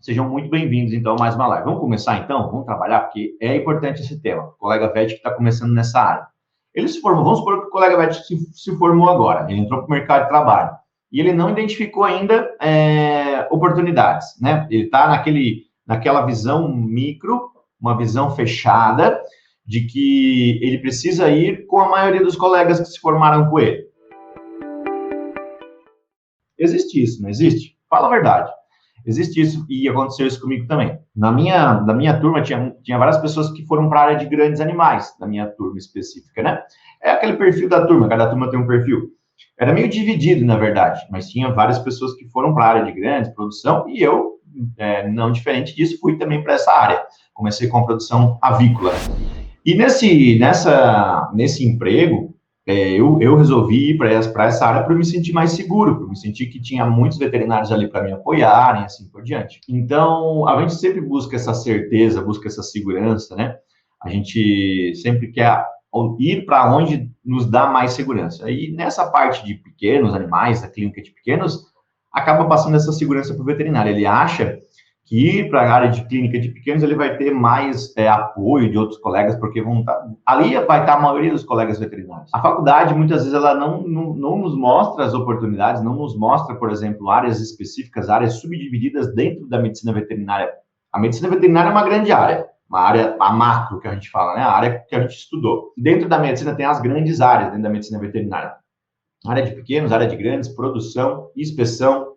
Sejam muito bem-vindos, então, a mais uma live. Vamos começar, então? Vamos trabalhar, porque é importante esse tema. O colega Vete que está começando nessa área. Ele se formou, vamos supor que o colega Vete se formou agora, ele entrou para o mercado de trabalho, e ele não identificou ainda oportunidades, né? Ele está naquela visão micro, uma visão fechada, de que ele precisa ir com a maioria dos colegas que se formaram com ele. Existe isso, não existe? Fala a verdade. Existe isso e aconteceu isso comigo também. Da minha turma, tinha várias pessoas que foram para a área de grandes animais, da minha turma específica, né? É aquele perfil da turma, cada turma tem um perfil. Era meio dividido, na verdade, mas tinha várias pessoas que foram para a área de grandes, produção, e eu, não diferente disso, fui também para essa área. Comecei com a produção avícola. E nesse emprego, eu resolvi ir para essa área para me sentir mais seguro, para me sentir que tinha muitos veterinários ali para me apoiarem, assim por diante. Então, a gente sempre busca essa certeza, busca essa segurança, né? A gente sempre quer ir para onde nos dá mais segurança. E nessa parte de pequenos animais, da clínica de pequenos, acaba passando essa segurança para o veterinário. Ele acha que ir para a área de clínica de pequenos, ele vai ter mais apoio de outros colegas, porque ali vai estar a maioria dos colegas veterinários. A faculdade, muitas vezes, ela não nos mostra as oportunidades, não nos mostra, por exemplo, áreas específicas, áreas subdivididas dentro da medicina veterinária. A medicina veterinária é uma grande área, uma área, a macro que a gente fala, né? A área que a gente estudou. Dentro da medicina tem as grandes áreas, dentro da medicina veterinária. Área de pequenos, área de grandes, produção, inspeção,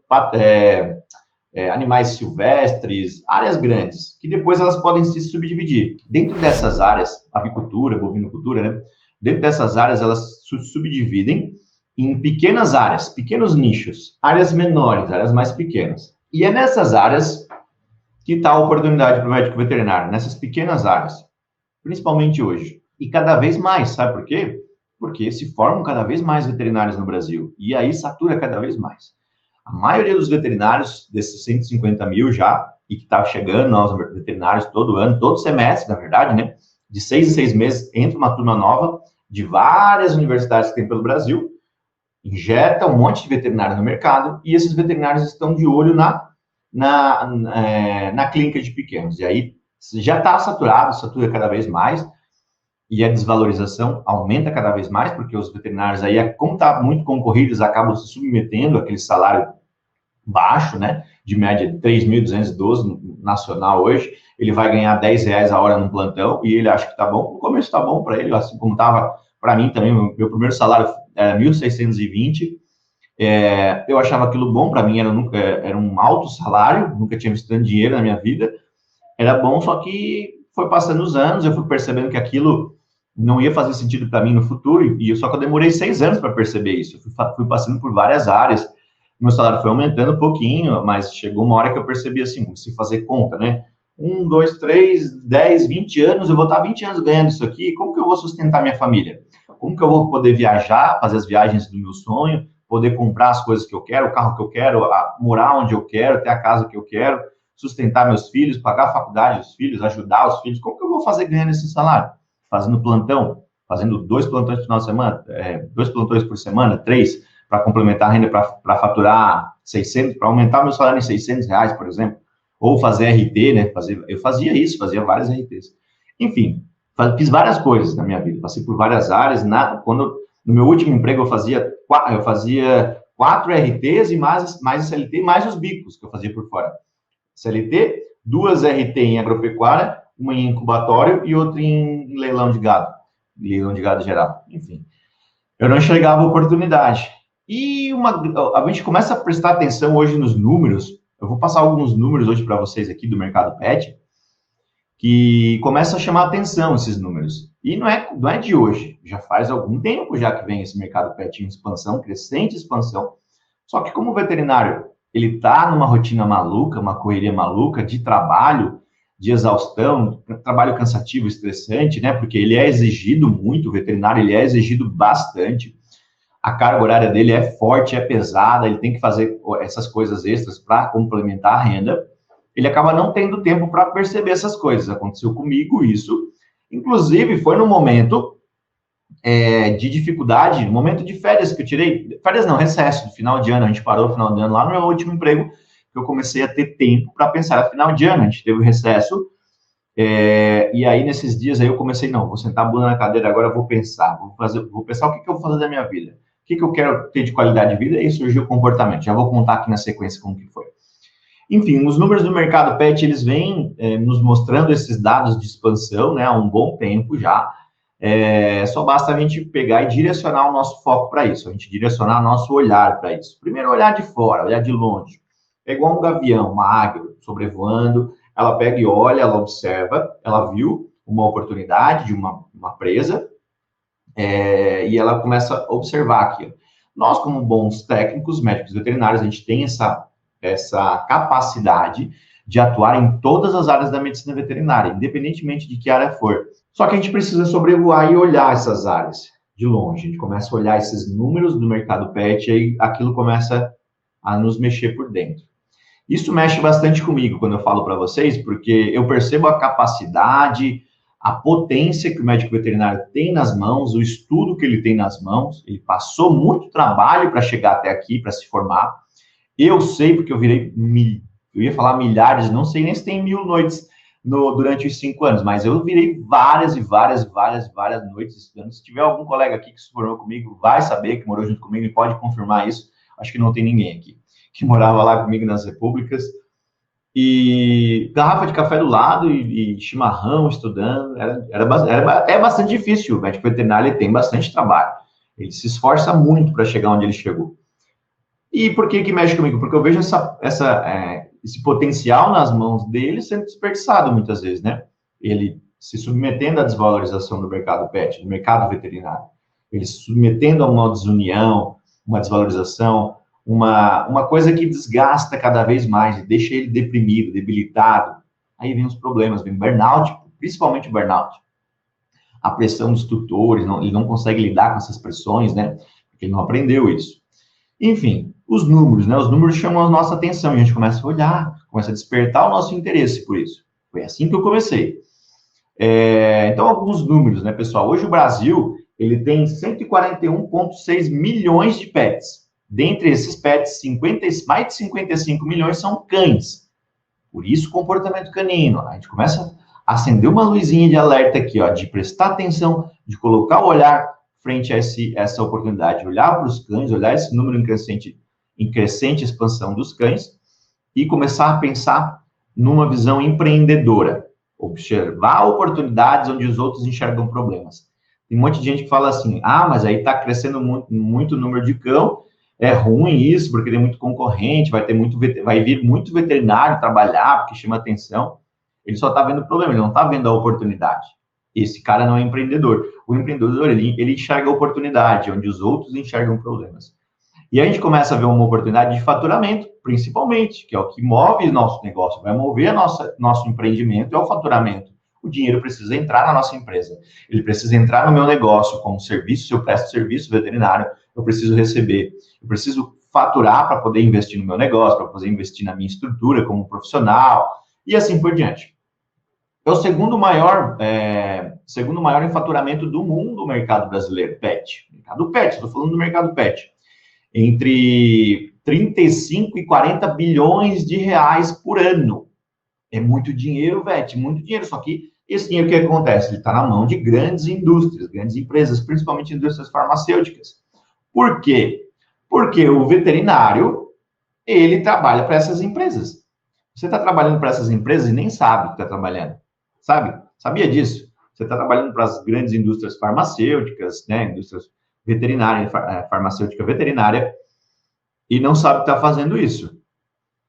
animais silvestres, áreas grandes, que depois elas podem se subdividir. Dentro dessas áreas, avicultura, bovinocultura, né? Dentro dessas áreas, elas se subdividem em pequenas áreas, pequenos nichos, áreas menores, áreas mais pequenas. E é nessas áreas que está a oportunidade para o médico veterinário, nessas pequenas áreas, principalmente hoje. E cada vez mais, sabe por quê? Porque se formam cada vez mais veterinários no Brasil, e aí satura cada vez mais. A maioria dos veterinários, desses 150 mil já, e que está chegando novos veterinários todo ano, todo semestre, na verdade, né? De 6 em 6 meses, entra uma turma nova de várias universidades que tem pelo Brasil, injeta um monte de veterinário no mercado, e esses veterinários estão de olho na clínica de pequenos. E aí já está saturado, satura cada vez mais, e a desvalorização aumenta cada vez mais, porque os veterinários aí, como está muito concorridos, acabam se submetendo àquele salário baixo, né, de média de 3.212 nacional hoje, ele vai ganhar R$10 a hora no plantão, e ele acha que está bom. No começo está bom para ele, assim como estava para mim também. Meu primeiro salário era 1.620, eu achava aquilo bom, para mim era um alto salário, nunca tinha visto tanto dinheiro na minha vida, era bom, só que foi passando os anos, eu fui percebendo que aquilo não ia fazer sentido para mim no futuro, só que eu demorei 6 anos para perceber isso. Eu fui passando por várias áreas, meu salário foi aumentando um pouquinho, mas chegou uma hora que eu percebi assim, se fazer conta, né? 1, 2, 3, 10, 20 anos, eu vou estar 20 anos ganhando isso aqui, como que eu vou sustentar minha família? Como que eu vou poder viajar, fazer as viagens do meu sonho, poder comprar as coisas que eu quero, o carro que eu quero, morar onde eu quero, ter a casa que eu quero, sustentar meus filhos, pagar a faculdade dos filhos, ajudar os filhos? Como que eu vou fazer ganhando esse salário? Fazendo plantão, fazendo 2 plantões no final de semana, 2 plantões por semana, 3, para complementar a renda, para faturar 600, para aumentar meu salário em R$600, por exemplo, ou fazer RT, né? Eu fazia isso, fazia várias RTs. Enfim, fiz várias coisas na minha vida, passei por várias áreas. No meu último emprego, eu fazia 4 RTs e mais CLT, mais os bicos que eu fazia por fora. CLT, 2 RT em agropecuária, uma em incubatório e outra em leilão de gado geral. Enfim, eu não enxergava oportunidade. E a gente começa a prestar atenção hoje nos números. Eu vou passar alguns números hoje para vocês aqui do mercado pet, que começa a chamar atenção esses números. E não é de hoje, já faz algum tempo já que vem esse mercado pet em expansão, crescente expansão. Só que como o veterinário, ele está numa rotina maluca, uma correria maluca de trabalho, de exaustão, trabalho cansativo, estressante, né? Porque ele é exigido muito, o veterinário ele é exigido bastante. A carga horária dele é forte, é pesada, ele tem que fazer essas coisas extras para complementar a renda. Ele acaba não tendo tempo para perceber essas coisas. Aconteceu comigo isso. Inclusive, foi no momento de dificuldade, no momento de férias que eu tirei, férias não, recesso, no final de ano, a gente parou no final de ano, lá no meu último emprego, porque eu comecei a ter tempo para pensar. Afinal de ano, a gente teve o recesso, e aí nesses dias aí eu comecei, não, vou sentar a bunda na cadeira, agora eu vou pensar, vou pensar o que eu vou fazer da minha vida, o que eu quero ter de qualidade de vida, e aí surgiu o comportamento. Já vou contar aqui na sequência como que foi. Enfim, os números do mercado pet, eles vêm nos mostrando esses dados de expansão, né, há um bom tempo já. Só basta a gente pegar e direcionar o nosso foco para isso, a gente direcionar o nosso olhar para isso. Primeiro, olhar de fora, olhar de longe. É igual um gavião, uma águia sobrevoando, ela pega e olha, ela observa, ela viu uma oportunidade de uma presa, e ela começa a observar aquilo. Nós, como bons técnicos, médicos veterinários, a gente tem essa capacidade de atuar em todas as áreas da medicina veterinária, independentemente de que área for. Só que a gente precisa sobrevoar e olhar essas áreas de longe. A gente começa a olhar esses números do mercado pet e aí aquilo começa a nos mexer por dentro. Isso mexe bastante comigo quando eu falo para vocês, porque eu percebo a capacidade, a potência que o médico veterinário tem nas mãos, o estudo que ele tem nas mãos. Ele passou muito trabalho para chegar até aqui, para se formar. Eu sei, porque eu virei, eu ia falar milhares, não sei nem se tem 1000 noites durante os 5 anos, mas eu virei várias noites estudando. Se tiver algum colega aqui que se formou comigo, vai saber, que morou junto comigo e pode confirmar isso. Acho que não tem ninguém aqui que morava lá comigo nas repúblicas. E garrafa de café do lado e chimarrão estudando. É bastante difícil. O médico veterinário ele tem bastante trabalho. Ele se esforça muito para chegar onde ele chegou. E por que mexe comigo? Porque eu vejo esse potencial nas mãos dele sendo desperdiçado muitas vezes, né? Ele se submetendo à desvalorização do mercado pet, do mercado veterinário. Ele se submetendo a uma desunião, uma desvalorização, uma coisa que desgasta cada vez mais e deixa ele deprimido, debilitado. Aí vem os problemas, vem burnout, principalmente o burnout. A pressão dos tutores, ele não consegue lidar com essas pressões, né? Porque ele não aprendeu isso. Enfim, os números, né? Os números chamam a nossa atenção, a gente começa a olhar, começa a despertar o nosso interesse por isso. Foi assim que eu comecei. Então, alguns números, né, pessoal? Hoje o Brasil, ele tem 141,6 milhões de pets. Dentre esses pets, mais de 55 milhões são cães. Por isso, comportamento canino. A gente começa a acender uma luzinha de alerta aqui, ó, de prestar atenção, de colocar o olhar frente a essa oportunidade, olhar para os cães, olhar esse número em crescente expansão dos cães e começar a pensar numa visão empreendedora, observar oportunidades onde os outros enxergam problemas. Tem um monte de gente que fala assim, mas aí está crescendo muito o número de cão, é ruim isso, porque tem muito concorrente, vai vir muito veterinário trabalhar, porque chama atenção. Ele só está vendo o problema, ele não está vendo a oportunidade. Esse cara não é empreendedor. O empreendedor, ele enxerga a oportunidade, onde os outros enxergam problemas. E a gente começa a ver uma oportunidade de faturamento, principalmente, que é o que move nosso negócio, vai mover nosso empreendimento, é o faturamento. O dinheiro precisa entrar na nossa empresa. Ele precisa entrar no meu negócio como serviço, se eu presto serviço veterinário, eu preciso receber. Eu preciso faturar para poder investir no meu negócio, para poder investir na minha estrutura como profissional, e assim por diante. É o segundo maior em faturamento do mundo, o mercado brasileiro, pet. Mercado pet, estou falando do mercado pet. Entre 35 e 40 bilhões de reais por ano. É muito dinheiro, Vete, muito dinheiro. Só que esse dinheiro, o que acontece? Ele está na mão de grandes indústrias, grandes empresas, principalmente indústrias farmacêuticas. Por quê? Porque o veterinário, ele trabalha para essas empresas. Você está trabalhando para essas empresas e nem sabe que está trabalhando. Sabe? Sabia disso? Você está trabalhando para as grandes indústrias farmacêuticas, né? Indústrias veterinárias, farmacêutica veterinária, e não sabe que está fazendo isso.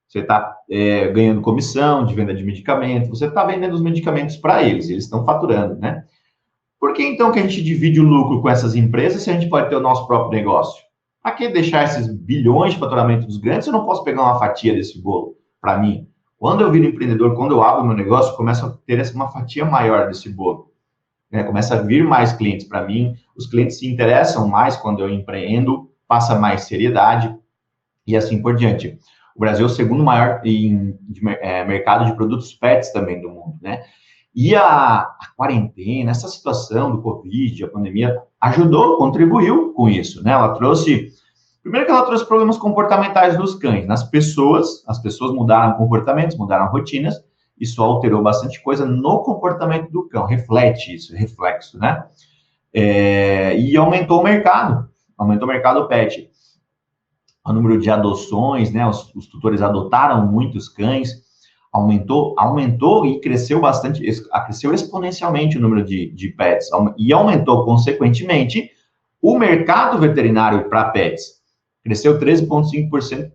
Você está ganhando comissão de venda de medicamentos, você está vendendo os medicamentos para eles estão faturando, né? Por que então que a gente divide o lucro com essas empresas se a gente pode ter o nosso próprio negócio? Para que deixar esses bilhões de faturamento dos grandes se eu não posso pegar uma fatia desse bolo para mim? Quando eu viro empreendedor, quando eu abro meu negócio, eu começo a ter uma fatia maior desse bolo. Começa a vir mais clientes para mim, os clientes se interessam mais quando eu empreendo, passa mais seriedade e assim por diante. O Brasil é o segundo maior mercado de produtos pets também do mundo, né? E a quarentena, essa situação do Covid, a pandemia, ajudou, contribuiu com isso, né? Ela trouxe, Primeiro que ela trouxe problemas comportamentais dos cães. Nas pessoas, as pessoas mudaram comportamentos, mudaram rotinas, isso alterou bastante coisa no comportamento do cão, reflete isso, reflexo, né? E aumentou o mercado pet. O número de adoções, né? Os tutores adotaram muitos cães, aumentou e cresceu bastante, cresceu exponencialmente o número de pets, e aumentou, consequentemente, o mercado veterinário para pets. Cresceu 13,5%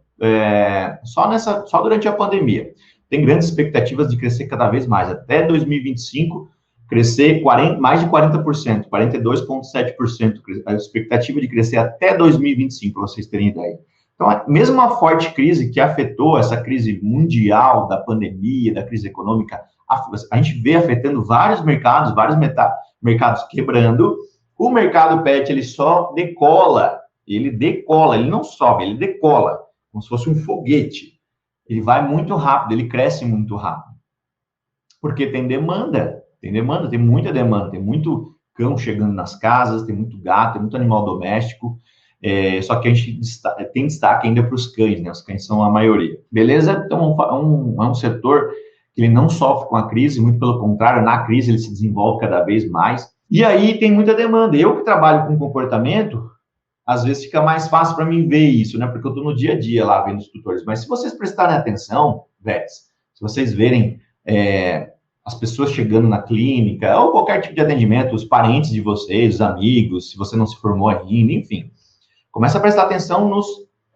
só durante a pandemia. Tem grandes expectativas de crescer cada vez mais. Até 2025, crescer mais de 40%, 42,7%. A expectativa de crescer até 2025, para vocês terem ideia. Então, mesmo uma forte crise que afetou essa crise mundial da pandemia, da crise econômica, a gente vê afetando vários mercados quebrando. O mercado pet, ele só decola, ele não sobe, ele decola, como se fosse um foguete. Ele vai muito rápido, ele cresce muito rápido. Porque tem demanda, tem muita demanda, tem muito cão chegando nas casas, tem muito gato, tem muito animal doméstico. Só que a gente tem destaque ainda para os cães, né? Os cães são a maioria. Beleza? Então, é um setor que ele não sofre com a crise, muito pelo contrário, na crise ele se desenvolve cada vez mais. E aí tem muita demanda. Eu que trabalho com comportamento, às vezes fica mais fácil para mim ver isso, né? Porque eu estou no dia a dia lá vendo os tutores. Mas se vocês prestarem atenção, vets, se vocês verem as pessoas chegando na clínica, ou qualquer tipo de atendimento, os parentes de vocês, os amigos, se você não se formou ainda, enfim, começa a prestar atenção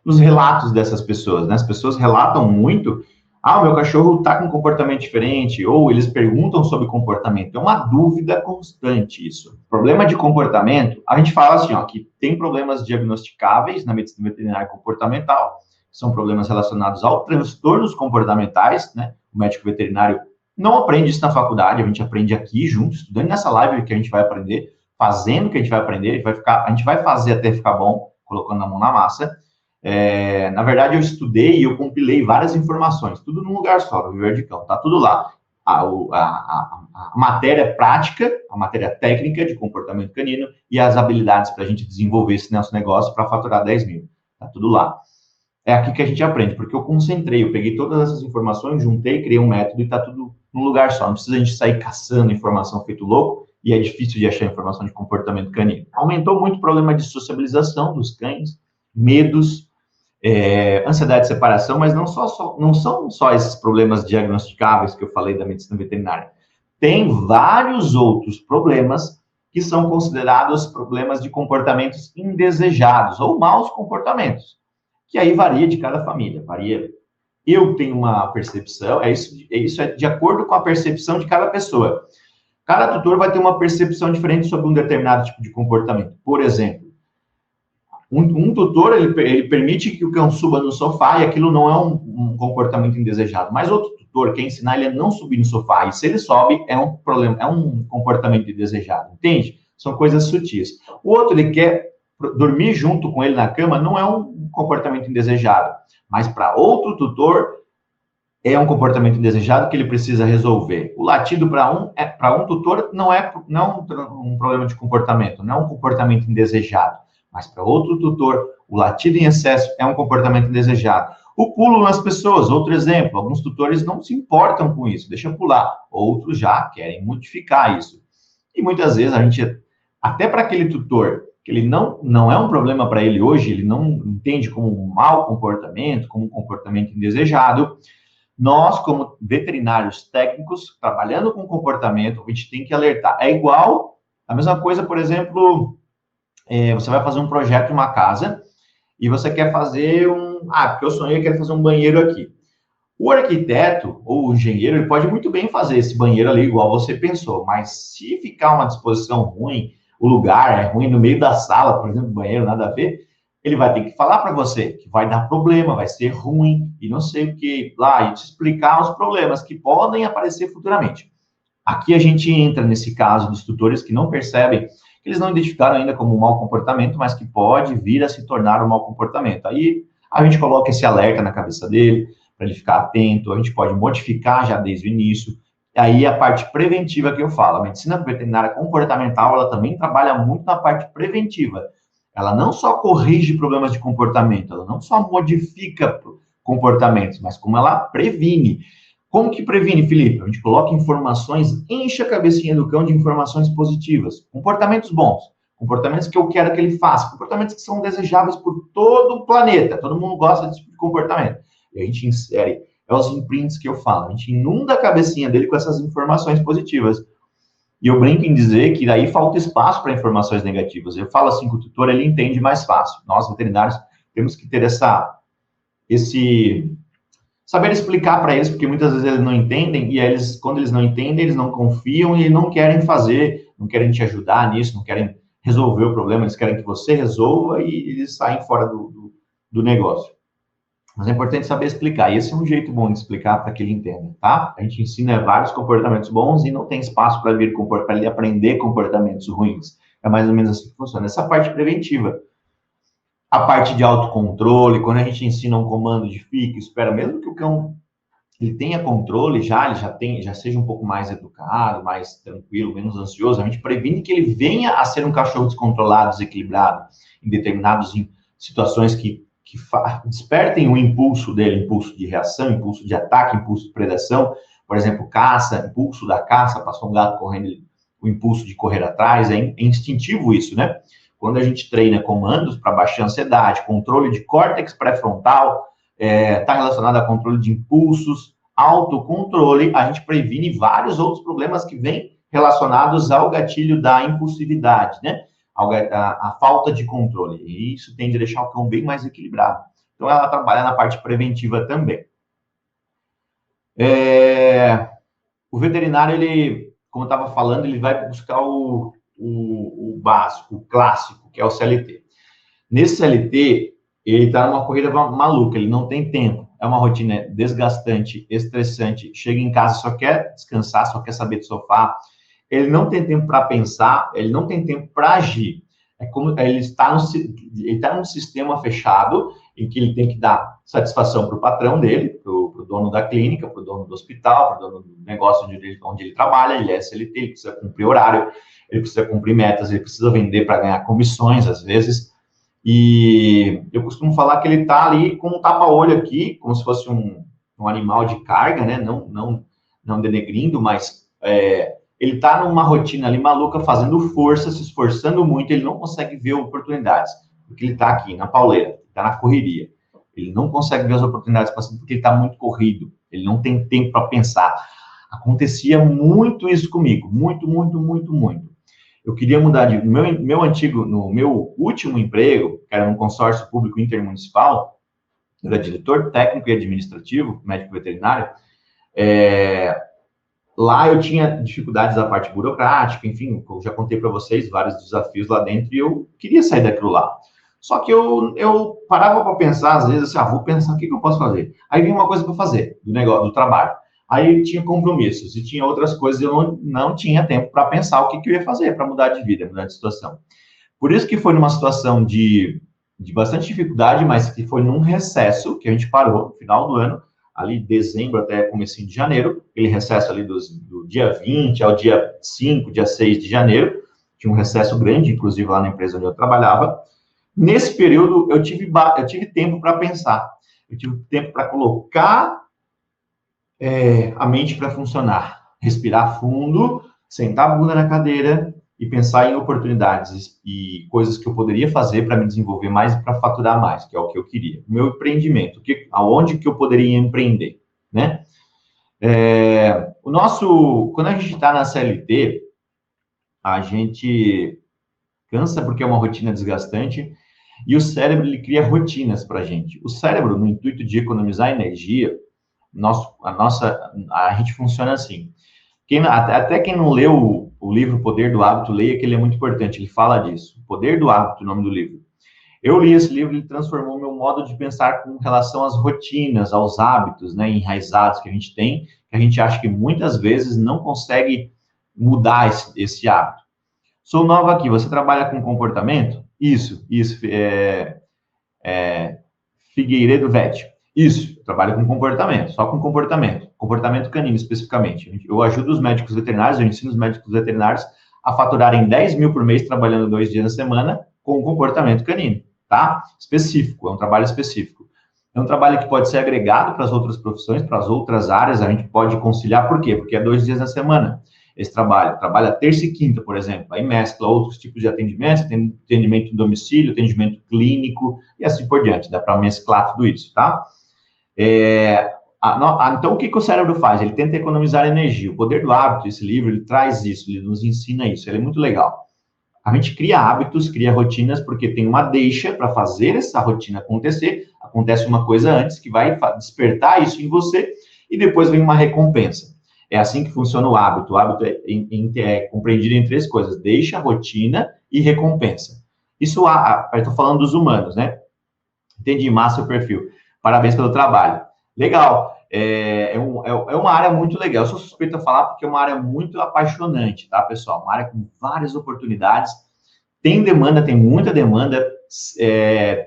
nos relatos dessas pessoas, né? As pessoas relatam muito, o meu cachorro está com um comportamento diferente, ou eles perguntam sobre comportamento. É uma dúvida constante isso. Problema de comportamento, a gente fala assim, que tem problemas diagnosticáveis na medicina veterinária comportamental, são problemas relacionados a transtornos comportamentais, né? O médico veterinário não aprende isso na faculdade, a gente aprende aqui junto, estudando nessa live que a gente vai aprender, fazendo o que a gente vai aprender, a gente vai fazer até ficar bom, colocando a mão na massa. Na verdade, eu estudei e eu compilei várias informações, tudo num lugar só, no Viver de Cão, tá tudo lá. A matéria prática, a matéria técnica de comportamento canino e as habilidades para a gente desenvolver esse nosso negócio para faturar 10 mil. Tá tudo lá. É aqui que a gente aprende, porque eu concentrei, eu peguei todas essas informações, juntei, criei um método e tá tudo num lugar só. Não precisa a gente sair caçando informação feito louco, e é difícil de achar informação de comportamento canino. Aumentou muito o problema de sociabilização dos cães, medos, ansiedade de separação, mas não são só esses problemas diagnosticáveis que eu falei da medicina veterinária. Tem vários outros problemas que são considerados problemas de comportamentos indesejados ou maus comportamentos, que aí varia de cada família, varia. Eu tenho uma percepção, isso é de acordo com a percepção de cada pessoa. Cada tutor vai ter uma percepção diferente sobre um determinado tipo de comportamento. Por exemplo, um tutor, ele permite que o cão suba no sofá e aquilo não é um comportamento indesejado. Mas outro tutor quer ensinar ele a não subir no sofá. E se ele sobe, é um problema, é um comportamento indesejado. Entende? São coisas sutis. O outro, ele quer dormir junto com ele na cama, não é um comportamento indesejado. Mas para outro tutor, é um comportamento indesejado que ele precisa resolver. O latido para um tutor não é um problema de comportamento, não é um comportamento indesejado. Mas para outro tutor, o latido em excesso é um comportamento indesejado. O pulo nas pessoas, outro exemplo, alguns tutores não se importam com isso, deixa pular. Outros já querem modificar isso. E muitas vezes a gente, até para aquele tutor, que ele não é um problema para ele hoje, ele não entende como um mau comportamento, como um comportamento indesejado, nós, como veterinários técnicos, trabalhando com comportamento, a gente tem que alertar. É igual, a mesma coisa, por exemplo, você vai fazer um projeto em uma casa e você quer fazer porque eu sonhei, eu quero fazer um banheiro aqui. O arquiteto ou o engenheiro, ele pode muito bem fazer esse banheiro ali igual você pensou, mas se ficar uma disposição ruim, o lugar é ruim no meio da sala, por exemplo, banheiro, nada a ver, ele vai ter que falar para você que vai dar problema, vai ser ruim e não sei o que lá, e te explicar os problemas que podem aparecer futuramente. Aqui a gente entra nesse caso dos tutores que não percebem, que eles não identificaram ainda como um mau comportamento, mas que pode vir a se tornar um mau comportamento. Aí a gente coloca esse alerta na cabeça dele, para ele ficar atento, a gente pode modificar já desde o início. Aí a parte preventiva que eu falo, a medicina veterinária comportamental, ela também trabalha muito na parte preventiva. ela não só corrige problemas de comportamento, ela não só modifica comportamentos, mas como ela previne. Como que previne, Felipe? A gente coloca informações, enche a cabecinha do cão de informações positivas, comportamentos bons, comportamentos que eu quero que ele faça, comportamentos que são desejáveis por todo o planeta, todo mundo gosta desse tipo de comportamento. E a gente insere, é os imprints que eu falo, a gente inunda a cabecinha dele com essas informações positivas. E eu brinco em dizer que daí falta espaço para informações negativas. Eu falo assim que o tutor, ele entende mais fácil. Nós, veterinários, temos que ter esse saber explicar para eles, porque muitas vezes eles não entendem, e eles, quando eles não entendem, eles não confiam e não querem fazer, não querem te ajudar nisso, não querem resolver o problema, eles querem que você resolva e eles saem fora do negócio. Mas é importante saber explicar, e esse é um jeito bom de explicar para que ele entenda, tá? A gente ensina vários comportamentos bons e não tem espaço para ele aprender comportamentos ruins. É mais ou menos assim que funciona. Essa parte preventiva. A parte de autocontrole, quando a gente ensina um comando de fica, espera, mesmo que o cão ele tenha controle, já seja um pouco mais educado, mais tranquilo, menos ansioso, a gente previne que ele venha a ser um cachorro descontrolado, desequilibrado, em determinadas situações que despertem o impulso dele, impulso de reação, impulso de ataque, impulso de predação, por exemplo, caça, impulso da caça, passou um gato correndo, o impulso de correr atrás, é instintivo isso, né? Quando a gente treina comandos para baixar a ansiedade, controle de córtex pré-frontal, está relacionado a controle de impulsos, autocontrole, a gente previne vários outros problemas que vêm relacionados ao gatilho da impulsividade, né? A falta de controle. E isso tende a deixar o cão bem mais equilibrado. Então, ela trabalha na parte preventiva também. O veterinário, ele, como eu estava falando, ele vai buscar o básico, o clássico, que é o CLT. Nesse CLT, ele está numa corrida maluca, ele não tem tempo. É uma rotina desgastante, estressante. Chega em casa, só quer descansar, só quer saber do sofá. Ele não tem tempo para pensar, ele não tem tempo para agir. É como ele está num sistema fechado, em que ele tem que dar satisfação para o patrão dele, para o dono da clínica, para o dono do hospital, para o dono do negócio onde ele trabalha. Ele é CLT, ele precisa cumprir horário, ele precisa cumprir metas, ele precisa vender para ganhar comissões, às vezes. E eu costumo falar que ele está ali com um tapa-olho aqui, como se fosse um animal de carga, né? Não denegrindo, mas ele está numa rotina ali maluca, fazendo força, se esforçando muito, ele não consegue ver oportunidades, porque ele está aqui na pauleira, está na correria. Ele não consegue ver as oportunidades passando porque ele está muito corrido, ele não tem tempo para pensar. Acontecia muito isso comigo, muito. Eu queria mudar no meu último emprego, que era num consórcio público intermunicipal, eu era diretor técnico e administrativo, médico veterinário. Lá eu tinha dificuldades da parte burocrática, enfim, eu já contei para vocês vários desafios lá dentro e eu queria sair daquilo lá. Só que eu parava para pensar, às vezes, assim, vou pensar o que eu posso fazer. Aí vinha uma coisa para fazer, do trabalho. Aí tinha compromissos e tinha outras coisas, eu não tinha tempo para pensar o que eu ia fazer para mudar de vida, mudar de situação. Por isso que foi numa situação de bastante dificuldade, mas que foi num recesso que a gente parou no final do ano, ali dezembro até comecinho de janeiro, aquele recesso ali do dia 20 ao dia 5, dia 6 de janeiro, tinha um recesso grande, inclusive lá na empresa onde eu trabalhava. Nesse período, eu tive tempo para pensar, eu tive tempo para colocar a mente para funcionar, respirar fundo, sentar a bunda na cadeira e pensar em oportunidades e coisas que eu poderia fazer para me desenvolver mais e para faturar mais, que é o que eu queria. O meu empreendimento, aonde que eu poderia empreender, né? Quando a gente está na CLT, a gente cansa porque é uma rotina desgastante e o cérebro, ele cria rotinas para a gente. O cérebro, no intuito de economizar energia, a gente funciona assim. Até quem não leu o livro Poder do Hábito, leia, que ele é muito importante, ele fala disso. Poder do Hábito, o nome do livro. Eu li esse livro, ele transformou o meu modo de pensar com relação às rotinas, aos hábitos, né, enraizados que a gente tem, que a gente acha que muitas vezes não consegue mudar esse hábito. Sou nova aqui, você trabalha com comportamento? Isso, Figueiredo Vete. Isso, eu trabalho com comportamento, só com comportamento canino especificamente. Eu ajudo os médicos veterinários, eu ensino os médicos veterinários a faturarem 10 mil por mês trabalhando 2 dias na semana, com o comportamento canino, tá? Específico, é um trabalho específico. É um trabalho que pode ser agregado para as outras profissões, para as outras áreas, a gente pode conciliar, por quê? Porque é 2 dias na semana esse trabalho. Trabalha terça e quinta, por exemplo, aí mescla outros tipos de atendimento, tem atendimento em domicílio, atendimento clínico e assim por diante, dá para mesclar tudo isso, tá? Então, o que o cérebro faz? Ele tenta economizar energia. O Poder do Hábito, esse livro, ele traz isso, ele nos ensina isso, ele é muito legal. A gente cria hábitos, cria rotinas, porque tem uma deixa para fazer essa rotina acontecer, acontece uma coisa antes que vai despertar isso em você, e depois vem uma recompensa. É assim que funciona o hábito. O hábito é compreendido em 3 coisas: deixa, rotina e recompensa. Isso, eu estou falando dos humanos, né? Entendi, massa o perfil. Parabéns pelo trabalho. Legal. É uma área muito legal. Eu sou suspeito a falar porque é uma área muito apaixonante, tá, pessoal? Uma área com várias oportunidades. Tem demanda, tem muita demanda.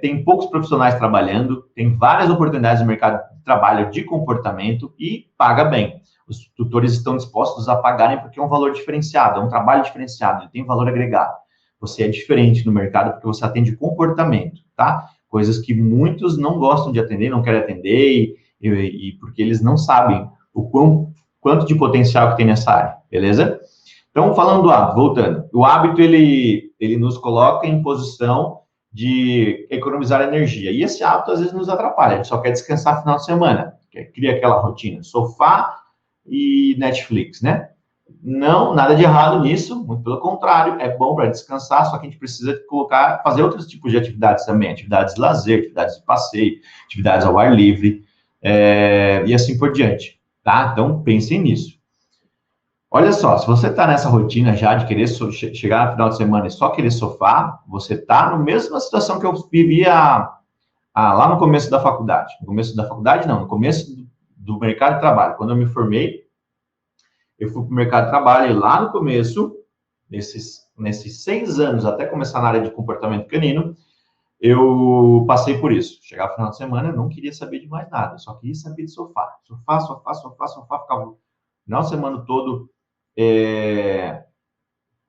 Tem poucos profissionais trabalhando. Tem várias oportunidades no mercado de trabalho de comportamento e paga bem. Os tutores estão dispostos a pagarem porque é um valor diferenciado, é um trabalho diferenciado, ele tem valor agregado. Você é diferente no mercado porque você atende comportamento, tá? Coisas que muitos não gostam de atender, não querem atender, e porque eles não sabem quanto de potencial que tem nessa área, beleza? Então, falando do hábito, voltando. O hábito, ele nos coloca em posição de economizar energia. E esse hábito, às vezes, nos atrapalha. A gente só quer descansar no final de semana. Cria aquela rotina. Sofá e Netflix, né? Não, nada de errado nisso, muito pelo contrário, é bom para descansar, só que a gente precisa fazer outros tipos de atividades também, atividades de lazer, atividades de passeio, atividades ao ar livre, e assim por diante, tá? Então, pensem nisso. Olha só, se você está nessa rotina já de querer chegar no final de semana e só querer sofá, você está na mesma situação que eu vivia lá no começo da faculdade. No começo da faculdade, não, no começo do mercado de trabalho. Quando eu me formei, eu fui para o mercado de trabalho e lá no começo, nesses 6 anos, até começar na área de comportamento canino, eu passei por isso. Chegava no final de semana, eu não queria saber de mais nada, eu só queria saber de sofá. Sofá, sofá, sofá, sofá, ficava o final de semana todo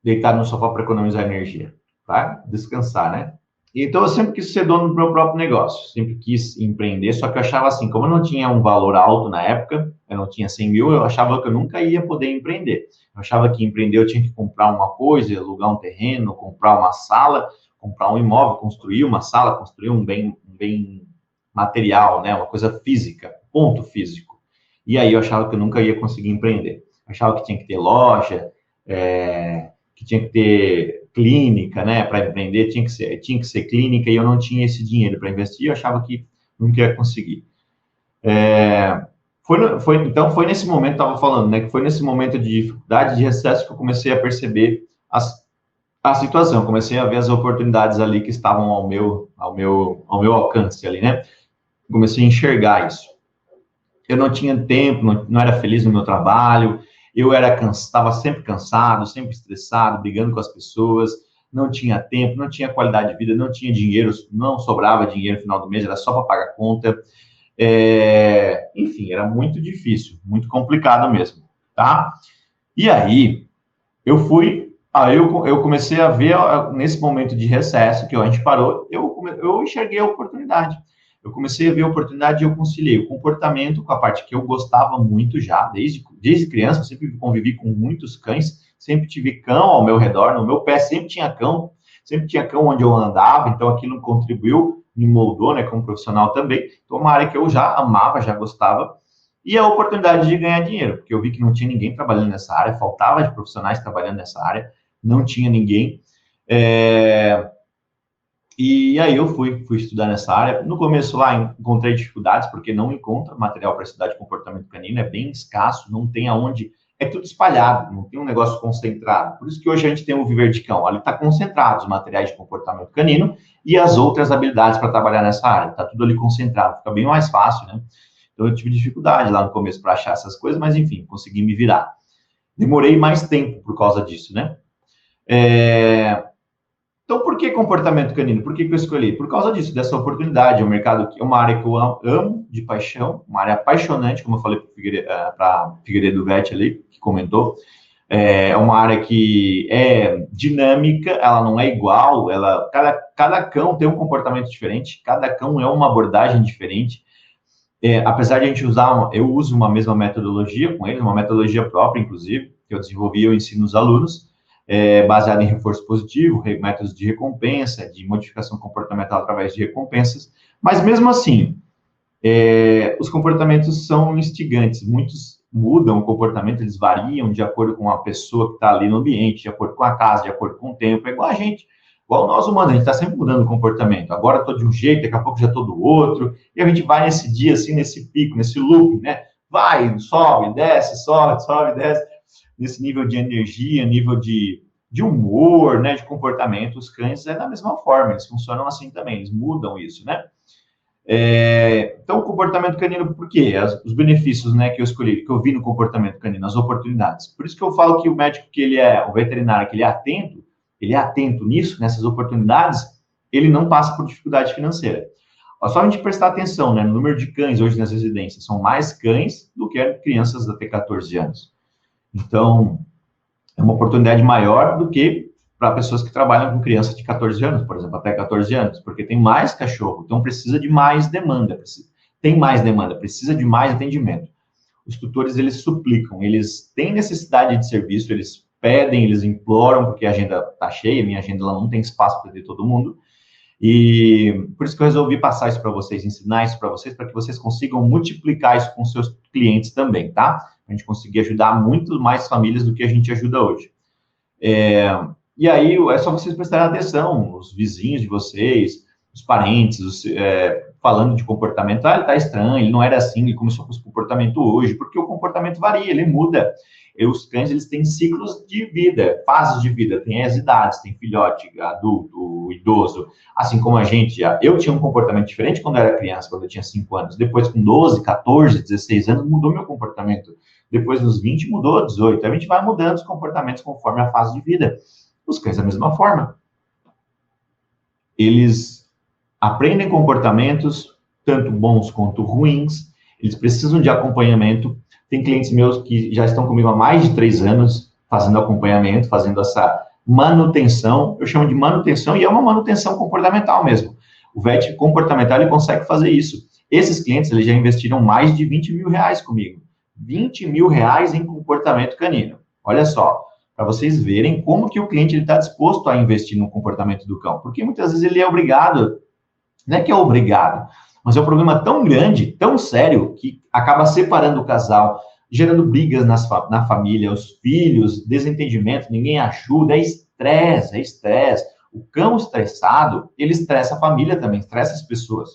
deitado no sofá para economizar energia, tá? Descansar, né? Então, eu sempre quis ser dono do meu próprio negócio, sempre quis empreender, só que eu achava assim, como eu não tinha um valor alto na época, eu não tinha 100 mil, eu achava que eu nunca ia poder empreender. Eu achava que empreender eu tinha que comprar uma coisa, alugar um terreno, comprar uma sala, comprar um imóvel, construir uma sala, construir um bem material, né? Uma coisa física, ponto físico. E aí eu achava que eu nunca ia conseguir empreender. Eu achava que tinha que ter loja, que tinha que ter clínica, né, para empreender, tinha que ser clínica, e eu não tinha esse dinheiro para investir, eu achava que nunca ia conseguir. Então, foi nesse momento, estava falando, né, que foi nesse momento de dificuldade, de recesso, que eu comecei a perceber a situação, comecei a ver as oportunidades ali que estavam ao meu alcance ali, né, comecei a enxergar isso. Eu não tinha tempo, não era feliz no meu trabalho, eu estava sempre cansado, sempre estressado, brigando com as pessoas, não tinha tempo, não tinha qualidade de vida, não tinha dinheiro, não sobrava dinheiro no final do mês, era só para pagar conta. Enfim, era muito difícil, muito complicado mesmo, tá? E aí, eu comecei a ver, nesse momento de recesso, que a gente parou, eu enxerguei a oportunidade. Eu comecei a ver a oportunidade e eu conciliei o comportamento com a parte que eu gostava muito já, desde criança, eu sempre convivi com muitos cães, sempre tive cão ao meu redor, no meu pé sempre tinha cão onde eu andava, então aquilo contribuiu, me moldou, né, como profissional também. Então, uma área que eu já amava, já gostava, e a oportunidade de ganhar dinheiro, porque eu vi que não tinha ninguém trabalhando nessa área, faltava de profissionais trabalhando nessa área, não tinha ninguém. E aí eu fui estudar nessa área. No começo lá encontrei dificuldades, porque não encontra material para estudar de comportamento canino, é bem escasso, não tem aonde, é tudo espalhado, não tem um negócio concentrado. Por isso que hoje a gente tem o Viver de Cão, ali está concentrado os materiais de comportamento canino e as outras habilidades para trabalhar nessa área, está tudo ali concentrado, fica bem mais fácil, né? Então eu tive dificuldade lá no começo para achar essas coisas, mas enfim, consegui me virar. Demorei mais tempo por causa disso, né? Então, por que comportamento canino? Por que eu escolhi? Por causa disso, dessa oportunidade. É um mercado que é uma área que eu amo de paixão, uma área apaixonante, como eu falei para Figueiredo Vete ali, que comentou. É uma área que é dinâmica, ela não é igual, cada cão tem um comportamento diferente, cada cão é uma abordagem diferente. Apesar de a gente usar, eu uso uma mesma metodologia com eles, uma metodologia própria, inclusive, que eu desenvolvi e eu ensino os alunos, baseada em reforço positivo, métodos de recompensa, de modificação comportamental através de recompensas, mas mesmo assim, os comportamentos são instigantes, muitos mudam o comportamento, eles variam de acordo com a pessoa que está ali no ambiente, de acordo com a casa, de acordo com o tempo, é igual a gente, igual nós humanos, a gente está sempre mudando o comportamento, agora estou de um jeito, daqui a pouco já estou do outro, e a gente vai nesse dia, assim, nesse pico, nesse loop, né, vai, sobe, desce, desce, nesse nível de energia, nível de humor, né, de comportamento, os cães é da mesma forma, eles funcionam assim também, eles mudam isso, né. Então, o comportamento canino, por quê? Os benefícios, né, que eu escolhi, que eu vi no comportamento canino, as oportunidades. Por isso que eu falo que o médico o veterinário, que ele é atento nisso, nessas oportunidades, ele não passa por dificuldade financeira. Só a gente prestar atenção, né, no número de cães hoje nas residências, são mais cães do que crianças até 14 anos. Então, é uma oportunidade maior do que para pessoas que trabalham com crianças de 14 anos, por exemplo, até 14 anos, porque tem mais cachorro, então precisa de mais demanda, precisa de mais atendimento. Os tutores, eles suplicam, eles têm necessidade de serviço, eles pedem, eles imploram, porque a agenda está cheia, minha agenda ela não tem espaço para ter todo mundo, e por isso que eu resolvi passar isso para vocês, ensinar isso para que vocês consigam multiplicar isso com seus clientes também, tá? Para a gente conseguir ajudar muito mais famílias do que a gente ajuda hoje. E aí, é só vocês prestarem atenção, os vizinhos de vocês, os parentes, falando de comportamento, ele tá estranho, ele não era assim, ele começou com esse comportamento hoje, porque o comportamento varia, ele muda. E os cães, eles têm ciclos de vida, fases de vida, tem as idades, tem filhote, adulto, idoso, assim como a gente, eu tinha um comportamento diferente quando eu era criança, quando eu tinha 5 anos, depois com 12, 14, 16 anos, mudou meu comportamento, depois nos 20 mudou, 18, a gente vai mudando os comportamentos conforme a fase de vida. Os cães, da mesma forma, eles aprendem comportamentos, tanto bons quanto ruins, eles precisam de acompanhamento. Tem clientes meus que já estão comigo há mais de 3 anos, fazendo acompanhamento, fazendo essa manutenção, eu chamo de manutenção, e é uma manutenção comportamental mesmo. O vet comportamental, ele consegue fazer isso. Esses clientes, eles já investiram mais de 20 mil reais comigo. 20 mil reais em comportamento canino. Olha só, para vocês verem como que o cliente está disposto a investir no comportamento do cão. Porque muitas vezes ele é obrigado, não é que é obrigado, mas é um problema tão grande, tão sério, que acaba separando o casal, gerando brigas na família, os filhos, desentendimento, ninguém ajuda, é estresse. O cão estressado, ele estressa a família também, estressa as pessoas.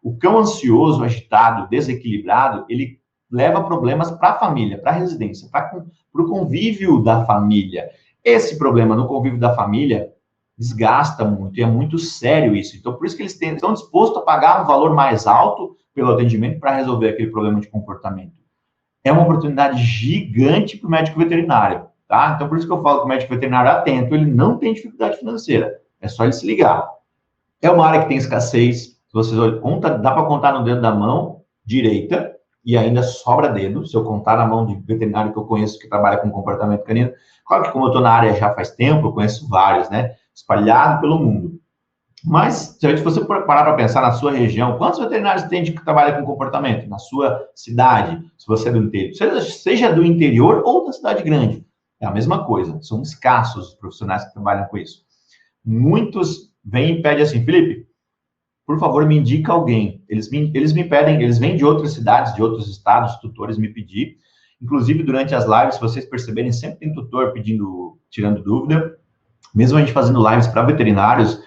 O cão ansioso, agitado, desequilibrado, ele leva problemas para a família, para a residência, para o convívio da família. Esse problema no convívio da família desgasta muito, e é muito sério isso. Então, por isso que eles estão dispostos a pagar um valor mais alto pelo atendimento para resolver aquele problema de comportamento. É uma oportunidade gigante para o médico veterinário, tá? Então, por isso que eu falo que o médico veterinário atento, ele não tem dificuldade financeira, é só ele se ligar. É uma área que tem escassez, se vocês olham, dá para contar no dedo da mão direita, e ainda sobra dedo, se eu contar na mão de veterinário que eu conheço que trabalha com comportamento canino. Claro que como eu estou na área já faz tempo, eu conheço vários, né? Espalhado pelo mundo. Mas, se você parar para pensar na sua região, quantos veterinários tem que trabalham com comportamento? Na sua cidade, se você é do interior, seja do interior ou da cidade grande. É a mesma coisa, são escassos os profissionais que trabalham com isso. Muitos vêm e pedem assim, Felipe, por favor, me indica alguém. Eles me pedem, eles vêm de outras cidades, de outros estados, tutores me pedir. Inclusive, durante as lives, se vocês perceberem, sempre tem tutor tirando dúvida. Mesmo a gente fazendo lives para veterinários,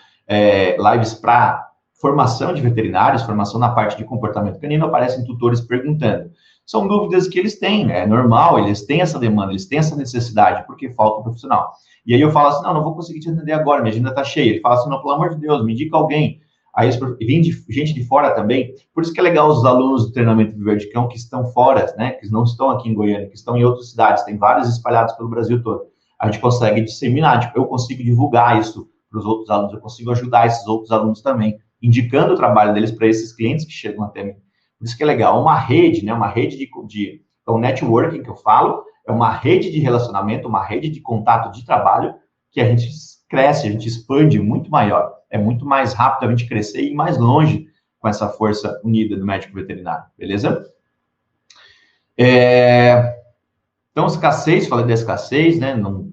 lives para formação de veterinários, formação na parte de comportamento canino, aparecem tutores perguntando. São dúvidas que eles têm, é normal, eles têm essa demanda, eles têm essa necessidade, porque falta um profissional. E aí eu falo assim, não vou conseguir te atender agora, minha agenda está cheia. Ele fala assim, não, pelo amor de Deus, me indica alguém. Aí vem gente de fora também, por isso que é legal os alunos do treinamento Viver de Cão que estão fora, né, que não estão aqui em Goiânia, que estão em outras cidades, tem vários espalhados pelo Brasil todo. A gente consegue disseminar, eu consigo divulgar isso para os outros alunos, eu consigo ajudar esses outros alunos também, indicando o trabalho deles para esses clientes que chegam até mim. Por isso que é legal, uma rede, né, uma rede de networking que eu falo, é uma rede de relacionamento, uma rede de contato de trabalho que a gente cresce, a gente expande muito maior. É muito mais rápido a gente crescer e ir mais longe com essa força unida do médico veterinário, beleza? Então, escassez, falei da escassez, né? Não,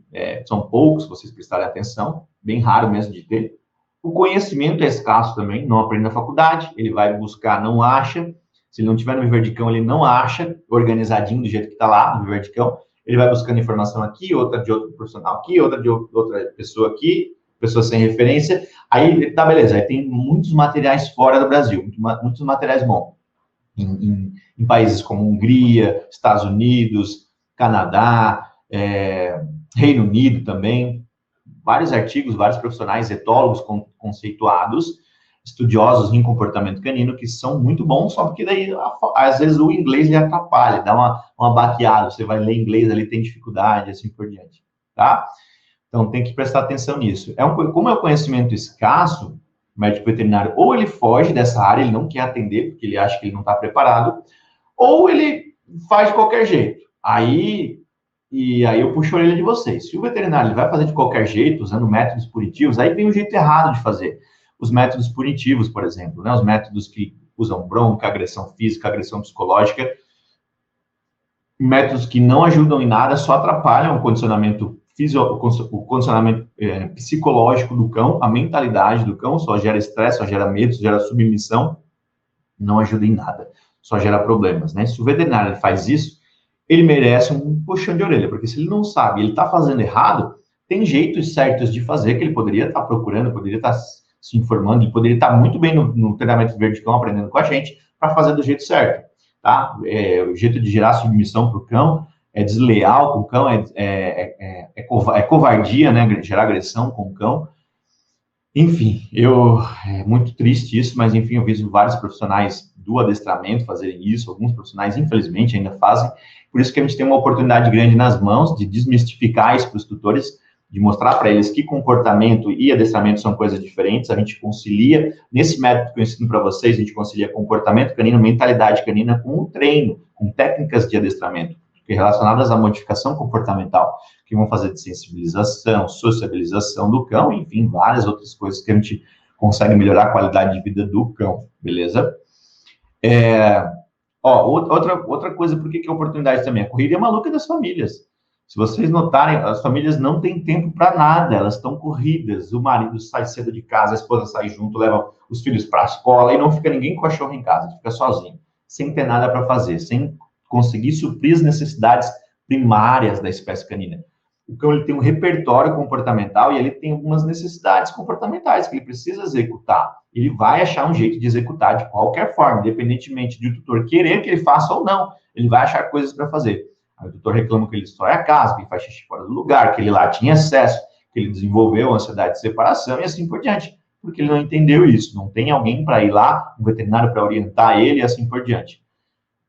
são poucos, se vocês prestarem atenção, bem raro mesmo de ter. O conhecimento é escasso também, não aprende na faculdade, ele vai buscar, não acha. Se ele não tiver no Viverdicão, ele não acha, organizadinho do jeito que está lá no Viverdicão. Ele vai buscando informação aqui, outra de outro profissional aqui, outra de outra pessoa aqui, pessoa sem referência. Aí, tá, beleza, aí tem muitos materiais fora do Brasil, muitos materiais bons. Em países como Hungria, Estados Unidos, Canadá, Reino Unido também, vários artigos, vários profissionais, etólogos conceituados, estudiosos em comportamento canino, que são muito bons, só que daí, às vezes, o inglês lhe atrapalha, dá uma baqueada, você vai ler inglês ali, tem dificuldade, assim por diante, tá? Então, tem que prestar atenção nisso. Como é um conhecimento escasso, o médico veterinário, ou ele foge dessa área, ele não quer atender, porque ele acha que ele não está preparado, ou ele faz de qualquer jeito. Aí eu puxo a orelha de vocês. Se o veterinário ele vai fazer de qualquer jeito, usando métodos punitivos, aí vem o jeito errado de fazer. Os métodos punitivos, por exemplo, né? Os métodos que usam bronca, agressão física, agressão psicológica, métodos que não ajudam em nada, só atrapalham o condicionamento o condicionamento psicológico do cão, a mentalidade do cão, só gera estresse, só gera medo, só gera submissão, não ajuda em nada, só gera problemas, né? Se o veterinário faz isso, ele merece um puxão de orelha, porque se ele não sabe, ele está fazendo errado, tem jeitos certos de fazer que ele poderia estar procurando, poderia estar se informando, ele poderia estar muito bem no treinamento verde de cão, aprendendo com a gente, para fazer do jeito certo, tá? O jeito de gerar submissão para o cão é desleal com o cão, é covardia, né? Gerar agressão com o cão. Enfim, é muito triste isso, mas enfim, eu vejo vários profissionais do adestramento fazerem isso, alguns profissionais, infelizmente, ainda fazem. Por isso que a gente tem uma oportunidade grande nas mãos de desmistificar isso para os tutores, de mostrar para eles que comportamento e adestramento são coisas diferentes. A gente concilia, nesse método que eu ensino para vocês, a gente concilia comportamento canino, mentalidade canina com o treino, com técnicas de adestramento relacionadas à modificação comportamental, que vão fazer de sensibilização, sociabilização do cão, enfim, várias outras coisas que a gente consegue melhorar a qualidade de vida do cão, beleza? Outra coisa, por que é oportunidade também? A corrida é maluca das famílias. Se vocês notarem, as famílias não têm tempo para nada, elas estão corridas, o marido sai cedo de casa, a esposa sai junto, leva os filhos para a escola, e não fica ninguém com o cachorro em casa, fica sozinho, sem ter nada para fazer, sem conseguir suprir as necessidades primárias da espécie canina. O cão ele tem um repertório comportamental e ele tem algumas necessidades comportamentais que ele precisa executar. Ele vai achar um jeito de executar de qualquer forma, independentemente de o tutor querer que ele faça ou não. Ele vai achar coisas para fazer. Aí o tutor reclama que ele destrói a casa, que ele faz xixi fora do lugar, que ele late em excesso, que ele desenvolveu ansiedade de separação e assim por diante. Porque ele não entendeu isso. Não tem alguém para ir lá, um veterinário para orientar ele e assim por diante.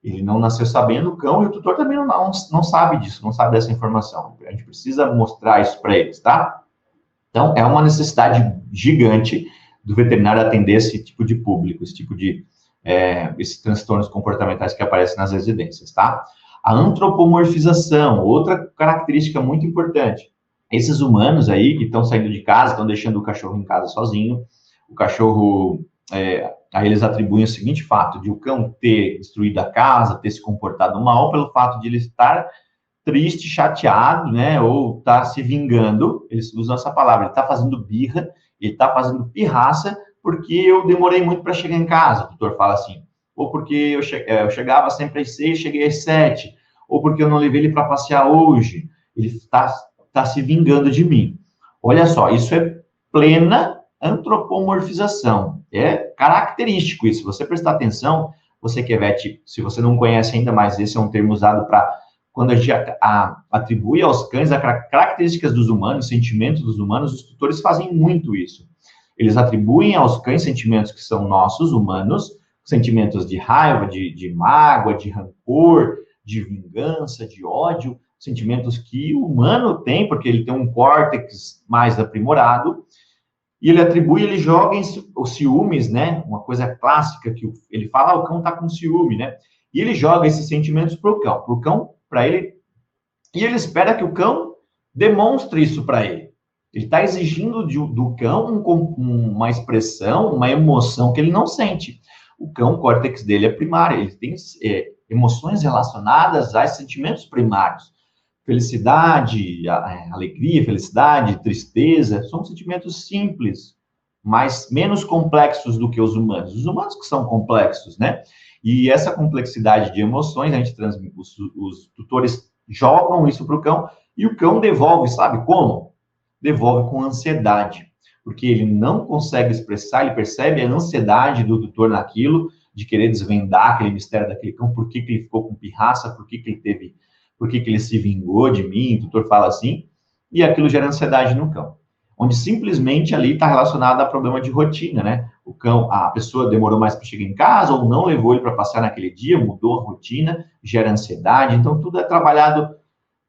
Ele não nasceu sabendo o cão e o tutor também não sabe disso, não sabe dessa informação. A gente precisa mostrar isso para eles, tá? Então, é uma necessidade gigante do veterinário atender esse tipo de público, esse tipo de esses transtornos comportamentais que aparecem nas residências, tá? A antropomorfização, outra característica muito importante. Esses humanos aí que estão saindo de casa, estão deixando o cachorro em casa sozinho, o cachorro... aí eles atribuem o seguinte fato, de o cão ter destruído a casa, ter se comportado mal, pelo fato de ele estar triste, chateado, né, ou estar se vingando, eles usam essa palavra, ele está fazendo birra, ele está fazendo pirraça, porque eu demorei muito para chegar em casa, o tutor fala assim, ou porque eu chegava sempre às 6, cheguei às 7, ou porque eu não levei ele para passear hoje, ele está se vingando de mim. Olha só, isso é plena antropomorfização. É característico isso. Se você prestar atenção, você que é vet, se você não conhece ainda mais, esse é um termo usado para quando a gente atribui aos cães as características dos humanos, sentimentos dos humanos, os tutores fazem muito isso. Eles atribuem aos cães sentimentos que são nossos, humanos, sentimentos de raiva, de mágoa, de rancor, de vingança, de ódio, sentimentos que o humano tem, porque ele tem um córtex mais aprimorado, e ele atribui, ele joga os ciúmes, né? Uma coisa clássica que ele fala, o cão tá com ciúme, né? E ele joga esses sentimentos pro cão. Pro cão, para ele E ele espera que o cão demonstre isso para ele. Ele está exigindo do cão uma expressão, uma emoção que ele não sente. O cão, o córtex dele é primário, ele tem emoções relacionadas a sentimentos primários. Felicidade, alegria, felicidade, tristeza, são sentimentos simples, mas menos complexos do que os humanos. Os humanos que são complexos, né? E essa complexidade de emoções, a gente transmite, os tutores jogam isso para o cão, e o cão devolve, sabe como? Devolve com ansiedade, porque ele não consegue expressar, ele percebe a ansiedade do tutor naquilo, de querer desvendar aquele mistério daquele cão, por que ele ficou com pirraça, por que ele teve, por que ele se vingou de mim, o tutor fala assim, e aquilo gera ansiedade no cão, onde simplesmente ali está relacionado a problema de rotina, né? O cão, a pessoa demorou mais para chegar em casa, ou não levou ele para passear naquele dia, mudou a rotina, gera ansiedade, então tudo é trabalhado,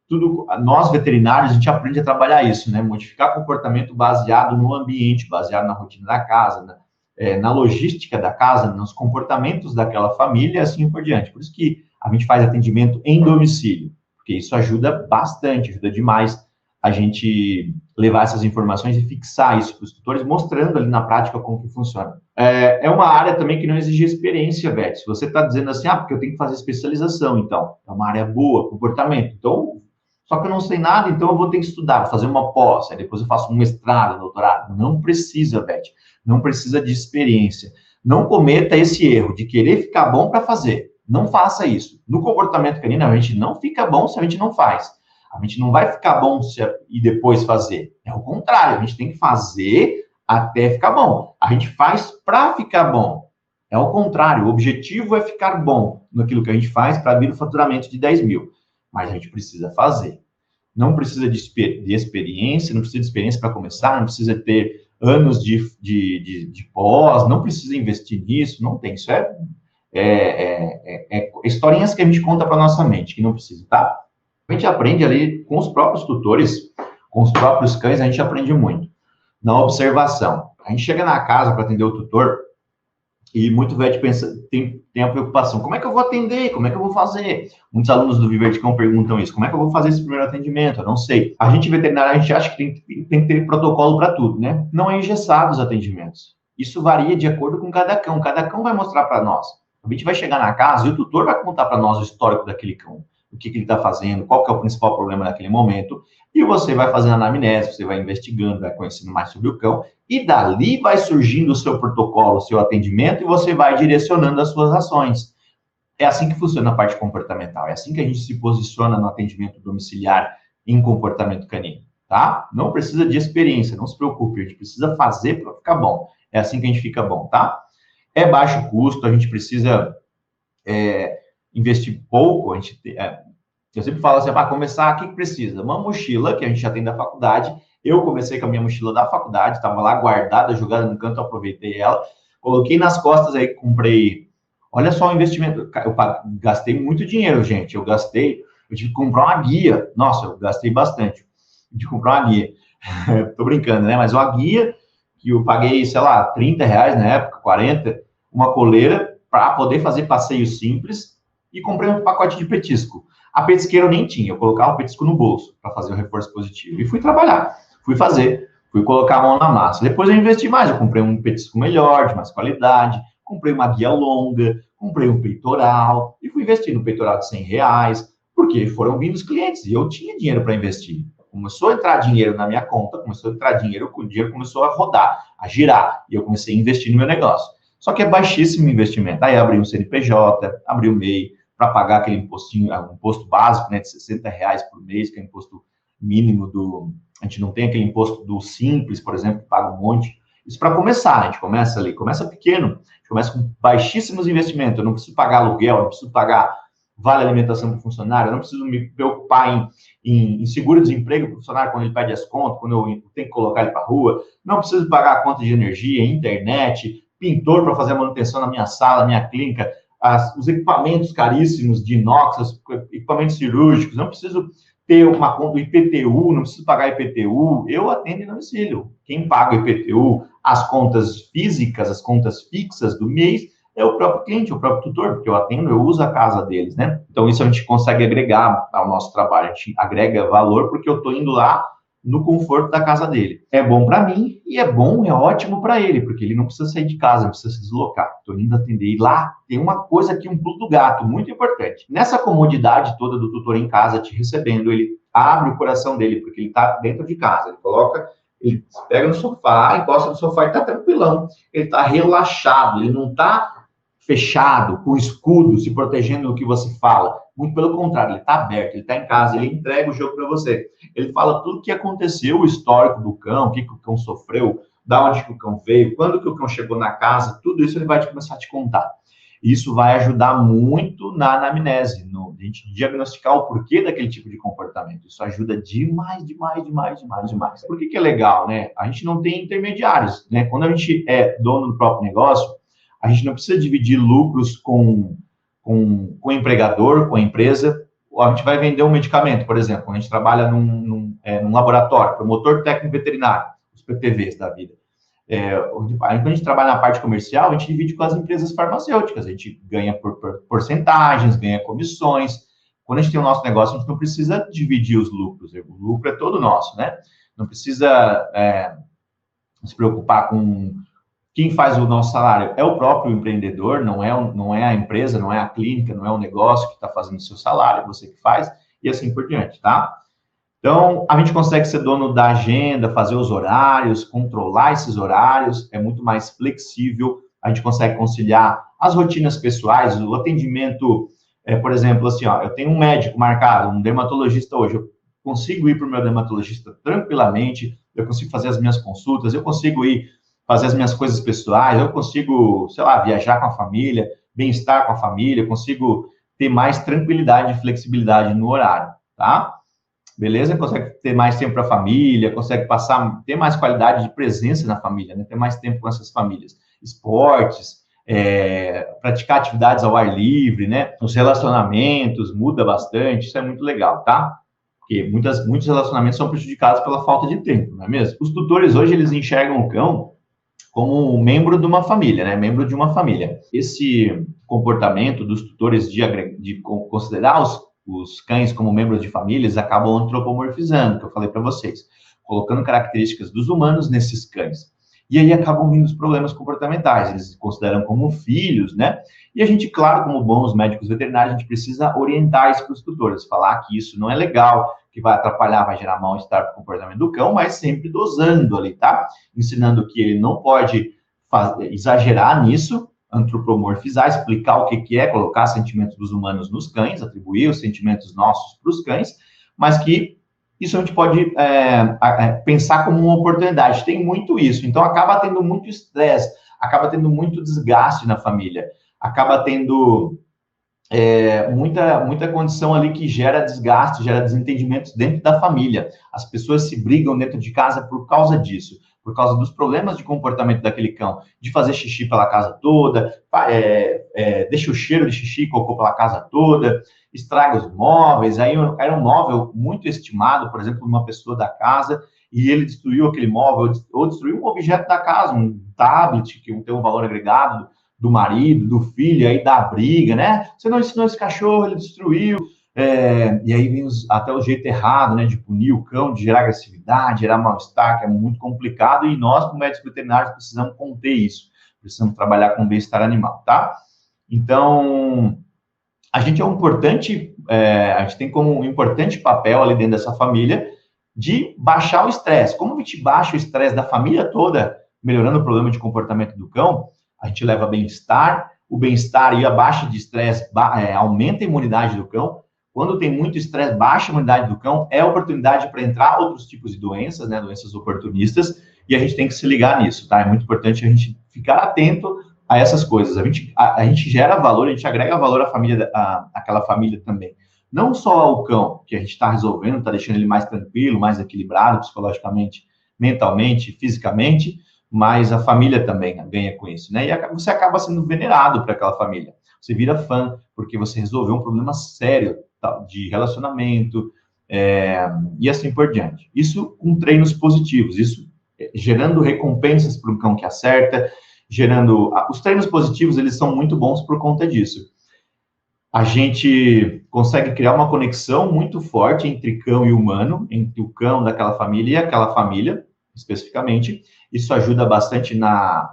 tudo, nós veterinários, a gente aprende a trabalhar isso, né? Modificar comportamento baseado no ambiente, baseado na rotina da casa, na logística da casa, nos comportamentos daquela família, e assim por diante. Por isso que a gente faz atendimento em domicílio, porque isso ajuda bastante, ajuda demais a gente levar essas informações e fixar isso para os tutores, mostrando ali na prática como que funciona. É uma área também que não exige experiência, Beth. Se você está dizendo assim, porque eu tenho que fazer especialização, então, é uma área boa, comportamento. Então, só que eu não sei nada, então eu vou ter que estudar, fazer uma pós, aí depois eu faço um mestrado, doutorado. Não precisa, Beth. Não precisa de experiência. Não cometa esse erro de querer ficar bom para fazer. Não faça isso. No comportamento canino, a gente não fica bom se a gente não faz. A gente não vai ficar bom e depois fazer. É o contrário, a gente tem que fazer até ficar bom. A gente faz para ficar bom. É o contrário, o objetivo é ficar bom naquilo que a gente faz para vir o faturamento de 10 mil. Mas a gente precisa fazer. Não precisa de experiência, não precisa de experiência para começar, não precisa ter anos de pós, não precisa investir nisso, não tem. Isso é historinhas que a gente conta para nossa mente, que não precisa, tá? A gente aprende ali com os próprios tutores, com os próprios cães, a gente aprende muito. Na observação. A gente chega na casa para atender o tutor e muito vet tem a preocupação, como é que eu vou atender? Como é que eu vou fazer? Muitos alunos do Viver de Cão perguntam isso, como é que eu vou fazer esse primeiro atendimento? Eu não sei. A gente veterinário, a gente acha que tem que ter protocolo para tudo, né? Não é engessado os atendimentos. Isso varia de acordo com cada cão vai mostrar para nós. A gente vai chegar na casa e o tutor vai contar para nós o histórico daquele cão, o que ele está fazendo, qual que é o principal problema naquele momento, e você vai fazendo a anamnese, você vai investigando, vai conhecendo mais sobre o cão, e dali vai surgindo o seu protocolo, o seu atendimento, e você vai direcionando as suas ações. É assim que funciona a parte comportamental, é assim que a gente se posiciona no atendimento domiciliar em comportamento canino, tá? Não precisa de experiência, não se preocupe, a gente precisa fazer para ficar bom. É assim que a gente fica bom, tá? É baixo custo, a gente precisa investir pouco, eu sempre falo assim, para começar, o que precisa? Uma mochila, que a gente já tem da faculdade. Eu comecei com a minha mochila da faculdade, estava lá guardada, jogada no canto, eu aproveitei ela, coloquei nas costas aí, comprei. Olha só o investimento, eu gastei muito dinheiro, gente. Eu tive que comprar uma guia. Nossa, eu gastei bastante de comprar uma guia. Tô brincando, né? Mas uma guia que eu paguei, sei lá, R$30 na época, 40, uma coleira para poder fazer passeio simples e comprei um pacote de petisco. A petisqueira eu nem tinha, eu colocava o petisco no bolso para fazer o reforço positivo. E fui trabalhar, fui colocar a mão na massa. Depois eu investi mais, eu comprei um petisco melhor, de mais qualidade, comprei uma guia longa, comprei um peitoral, e fui investir no peitoral de R$100, porque foram vindo os clientes, e eu tinha dinheiro para investir. Começou a entrar dinheiro na minha conta, o dinheiro começou a rodar, a girar, e eu comecei a investir no meu negócio. Só que é baixíssimo o investimento. Aí abri um CNPJ, abri o MEI, para pagar aquele impostinho, um imposto básico, né, de R$60 por mês, que é o imposto mínimo a gente não tem aquele imposto do Simples, por exemplo, que paga um monte. Isso para começar, né? A gente começa ali, começa pequeno, a gente começa com baixíssimos investimentos, eu não preciso pagar aluguel, eu não preciso pagar vale alimentação para o funcionário, eu não preciso me preocupar em seguro-desemprego para o funcionário quando ele pede as contas, quando eu tenho que colocar ele para a rua, não preciso pagar a conta de energia, internet, pintor para fazer a manutenção na minha sala, minha clínica, os equipamentos caríssimos de inox, os equipamentos cirúrgicos, não preciso ter uma conta do IPTU, não preciso pagar IPTU, eu atendo em domicílio. Quem paga o IPTU, as contas físicas, as contas fixas do mês, é o próprio cliente, o próprio tutor, porque eu atendo, eu uso a casa deles, né? Então, isso a gente consegue agregar ao nosso trabalho, a gente agrega valor porque eu estou indo lá no conforto da casa dele. É bom para mim e é bom, é ótimo para ele, porque ele não precisa sair de casa, não precisa se deslocar. Estou indo atender. E lá tem uma coisa aqui, um pulo do gato, muito importante. Nessa comodidade toda do tutor em casa te recebendo, ele abre o coração dele, porque ele está dentro de casa, ele pega no sofá, encosta no sofá e está tranquilão. Ele está relaxado, ele não está fechado, com escudo, se protegendo do que você fala. Muito pelo contrário, ele está aberto, ele está em casa, ele entrega o jogo para você. Ele fala tudo o que aconteceu, o histórico do cão, o que o cão sofreu, da onde que o cão veio, quando que o cão chegou na casa, tudo isso ele vai começar a te contar. Isso vai ajudar muito na anamnese, a gente diagnosticar o porquê daquele tipo de comportamento. Isso ajuda demais. Por que é legal, né? A gente não tem intermediários, né? Quando a gente é dono do próprio negócio, a gente não precisa dividir lucros com o empregador, com a empresa. A gente vai vender um medicamento, por exemplo, a gente trabalha num laboratório, promotor técnico veterinário, os PTVs da vida. Quando a gente trabalha na parte comercial, a gente divide com as empresas farmacêuticas, a gente ganha por porcentagens, ganha comissões. Quando a gente tem o nosso negócio, a gente não precisa dividir os lucros, o lucro é todo nosso, né? Não precisa se preocupar com quem faz o nosso salário. É o próprio empreendedor, não é a empresa, não é a clínica, não é o negócio que está fazendo o seu salário, é você que faz, e assim por diante, tá? Então, a gente consegue ser dono da agenda, fazer os horários, controlar esses horários, é muito mais flexível, a gente consegue conciliar as rotinas pessoais, o atendimento, por exemplo, assim, ó, eu tenho um médico marcado, um dermatologista hoje, eu consigo ir para o meu dermatologista tranquilamente, eu consigo fazer as minhas consultas, eu consigo ir fazer as minhas coisas pessoais, eu consigo, sei lá, viajar com a família, bem-estar com a família, eu consigo ter mais tranquilidade e flexibilidade no horário, tá? Beleza? Consegue ter mais tempo para a família, consegue ter mais qualidade de presença na família, né? Ter mais tempo com essas famílias. Esportes, praticar atividades ao ar livre, né? Os relacionamentos muda bastante, isso é muito legal, tá? Porque muitos relacionamentos são prejudicados pela falta de tempo, não é mesmo? Os tutores hoje, eles enxergam o cão como um membro de uma família, né? Membro de uma família. Esse comportamento dos tutores de considerar os cães como membros de famílias acabam antropomorfizando, que eu falei para vocês, colocando características dos humanos nesses cães. E aí acabam vindo os problemas comportamentais, eles se consideram como filhos, né? E a gente, claro, como bons médicos veterinários, a gente precisa orientar isso para os tutores, falar que isso não é legal, que vai atrapalhar, vai gerar mal-estar para o comportamento do cão, mas sempre dosando ali, tá? Ensinando que ele não pode exagerar nisso, antropomorfizar, explicar o que é, colocar sentimentos dos humanos nos cães, atribuir os sentimentos nossos para os cães, mas que isso a gente pode pensar como uma oportunidade. Tem muito isso, então acaba tendo muito estresse, acaba tendo muito desgaste na família, acaba tendo muita condição ali que gera desgaste, gera desentendimentos dentro da família. As pessoas se brigam dentro de casa por causa disso, por causa dos problemas de comportamento daquele cão, de fazer xixi pela casa toda, deixa o cheiro de xixi e cocô pela casa toda, estraga os móveis. Aí era um móvel muito estimado, por exemplo, uma pessoa da casa, e ele destruiu aquele móvel, ou destruiu um objeto da casa, um tablet, que tem um valor agregado do marido, do filho, aí dá briga, né? Você não ensinou esse cachorro, ele destruiu. E aí vem até o jeito errado, né, de punir o cão, de gerar agressividade, gerar mal-estar, que é muito complicado, e nós, como médicos veterinários, precisamos conter isso, precisamos trabalhar com o bem-estar animal, tá? Então, a gente a gente tem como um importante papel ali dentro dessa família de baixar o estresse. Como a gente baixa o estresse da família toda, melhorando o problema de comportamento do cão, a gente leva bem-estar, o bem-estar e a baixa de estresse aumenta a imunidade do cão. Quando tem muito estresse, baixa a imunidade do cão, é oportunidade para entrar outros tipos de doenças, né, doenças oportunistas, e a gente tem que se ligar nisso, tá? É muito importante a gente ficar atento a essas coisas. A gente gera valor, a gente agrega valor à família, àquela família também. Não só ao cão, que a gente está resolvendo, está deixando ele mais tranquilo, mais equilibrado psicologicamente, mentalmente, fisicamente, mas a família também ganha com isso, né? E você acaba sendo venerado para aquela família. Você vira fã, porque você resolveu um problema sério de relacionamento, e assim por diante. Isso com treinos positivos, isso gerando recompensas para um cão que acerta, gerando... Os treinos positivos, eles são muito bons por conta disso. A gente consegue criar uma conexão muito forte entre cão e humano, entre o cão daquela família e aquela família, especificamente. Isso ajuda bastante na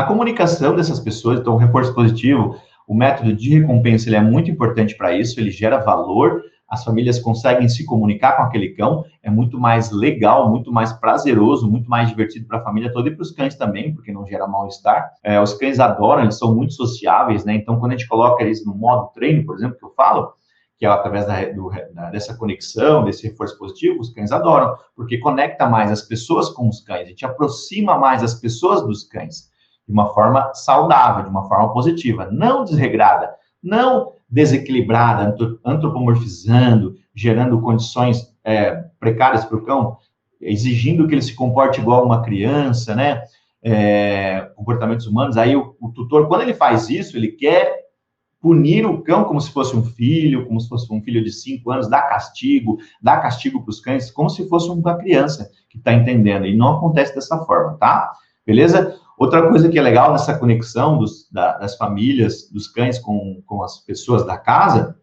comunicação dessas pessoas. Então, o reforço positivo, o método de recompensa, ele é muito importante para isso, ele gera valor, as famílias conseguem se comunicar com aquele cão, é muito mais legal, muito mais prazeroso, muito mais divertido para a família toda e para os cães também, porque não gera mal-estar. Os cães adoram, eles são muito sociáveis, né? Então, quando a gente coloca eles no modo treino, por exemplo, que eu falo, que é através dessa conexão, desse reforço positivo, os cães adoram, porque conecta mais as pessoas com os cães, a gente aproxima mais as pessoas dos cães, de uma forma saudável, de uma forma positiva, não desregrada, não desequilibrada, antropomorfizando, gerando condições precárias para o cão, exigindo que ele se comporte igual uma criança, né? Comportamentos humanos. Aí o tutor, quando ele faz isso, ele quer punir o cão como se fosse um filho, como se fosse um filho de 5 anos, dá castigo para os cães, como se fosse uma criança que está entendendo. E não acontece dessa forma, tá? Beleza? Outra coisa que é legal nessa conexão das famílias, dos cães com as pessoas da casa,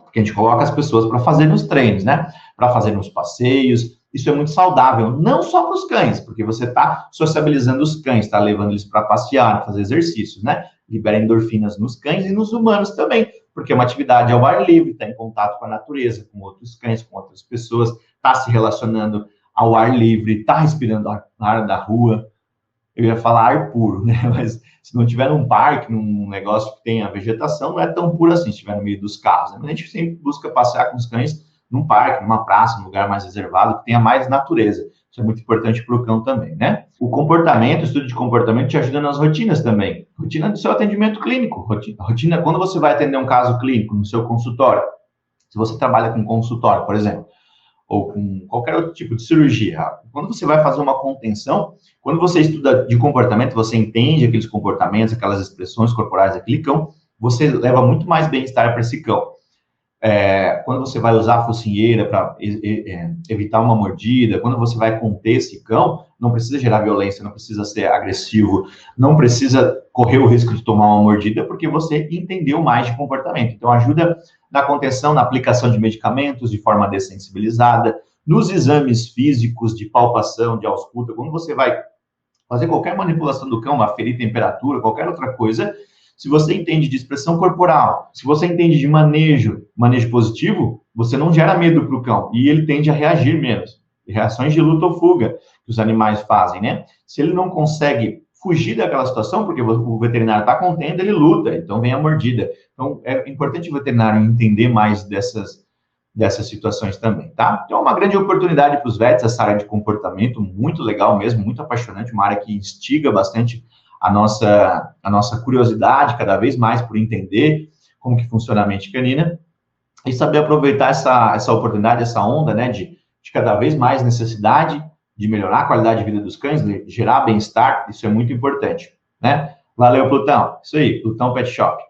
porque a gente coloca as pessoas para fazerem os treinos, né? Para fazerem os passeios. Isso é muito saudável, não só para os cães, porque você está sociabilizando os cães, está levando eles para passear, fazer exercícios, né? Libera endorfinas nos cães e nos humanos também, porque é uma atividade ao ar livre, está em contato com a natureza, com outros cães, com outras pessoas, está se relacionando ao ar livre, está respirando ar da rua. Eu ia falar ar puro, né? Mas se não tiver num parque, num negócio que tenha vegetação, não é tão puro assim, se estiver no meio dos carros, né? Mas a gente sempre busca passear com os cães num parque, numa praça, num lugar mais reservado, que tenha mais natureza. Isso é muito importante para o cão também, né? O comportamento, o estudo de comportamento te ajuda nas rotinas também. Rotina do seu atendimento clínico. Rotina quando você vai atender um caso clínico no seu consultório. Se você trabalha com consultório, por exemplo, ou com qualquer outro tipo de cirurgia. Quando você vai fazer uma contenção, quando você estuda de comportamento, você entende aqueles comportamentos, aquelas expressões corporais daquele cão, você leva muito mais bem-estar para esse cão. Quando você vai usar a focinheira para evitar uma mordida, quando você vai conter esse cão, não precisa gerar violência, não precisa ser agressivo, não precisa correr o risco de tomar uma mordida, porque você entendeu mais de comportamento. Então, ajuda na contenção, na aplicação de medicamentos de forma dessensibilizada, nos exames físicos de palpação, de ausculta, quando você vai fazer qualquer manipulação do cão, aferir temperatura, qualquer outra coisa, se você entende de expressão corporal, se você entende de manejo positivo, você não gera medo para o cão e ele tende a reagir menos. Reações de luta ou fuga que os animais fazem, né? Se ele não consegue fugir daquela situação, porque o veterinário está contendo, ele luta, então vem a mordida. Então, é importante o veterinário entender mais dessas situações também, tá? Então, é uma grande oportunidade para os vets, essa área de comportamento, muito legal mesmo, muito apaixonante, uma área que instiga bastante a nossa curiosidade cada vez mais por entender como que funciona a mente canina e saber aproveitar essa oportunidade, essa onda, né, de cada vez mais necessidade de melhorar a qualidade de vida dos cães, de gerar bem-estar, isso é muito importante, né? Valeu, Plutão. Isso aí, Plutão Pet Shop.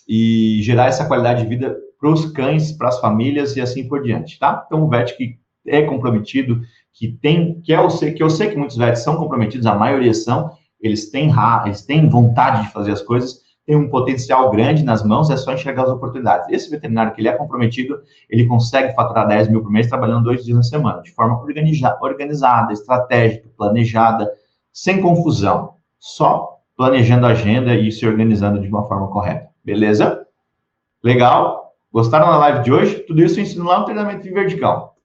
E gerar essa qualidade de vida para os cães, para as famílias e assim por diante, tá? Então, um vet que é comprometido, que eu sei que muitos vets são comprometidos, a maioria são, eles têm vontade de fazer as coisas, tem um potencial grande nas mãos, é só enxergar as oportunidades. Esse veterinário que ele é comprometido, ele consegue faturar 10 mil por mês trabalhando 2 dias na semana, de forma organizada, estratégica, planejada, sem confusão, só planejando a agenda e se organizando de uma forma correta. Beleza? Legal? Gostaram da live de hoje? Tudo isso eu ensino lá no treinamento Viver de Cão.